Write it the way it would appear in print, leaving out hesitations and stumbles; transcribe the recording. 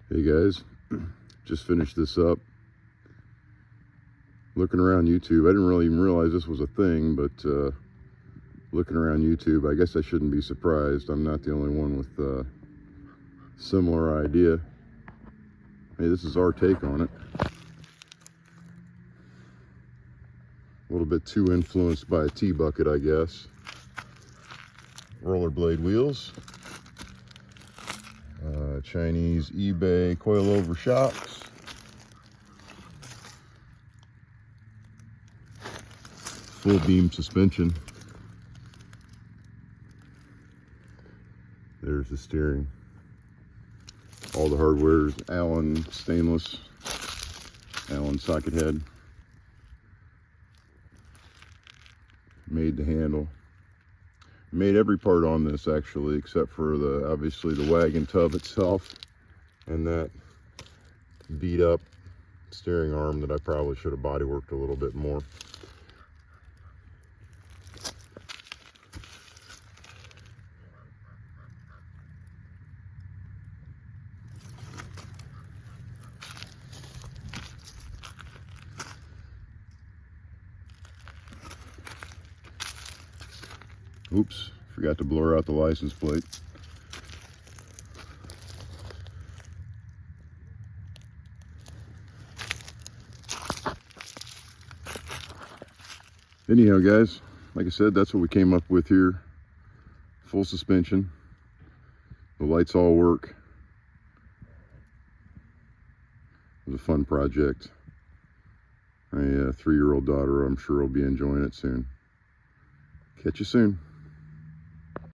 Hey guys, just finished this up. Looking around YouTube, I didn't really even realize this was a thing, but looking around YouTube, I guess I shouldn't be surprised. I'm not the only one with a similar idea. Hey, this is our take on it. A little bit too influenced by a T-bucket, I guess. Rollerblade wheels. Chinese eBay coilover shocks. Full beam suspension. There's the steering. All the hardware is Allen stainless, Allen socket head. Made to handle. Made every part on this actually, except for obviously the wagon tub itself and that beat up steering arm that I probably should have body worked a little bit more. Oops, forgot to blur out the license plate. Anyhow guys, like I said, that's what we came up with here. Full suspension. The lights all work. It was a fun project. My 3-year-old daughter, I'm sure, will be enjoying it soon. Catch you soon.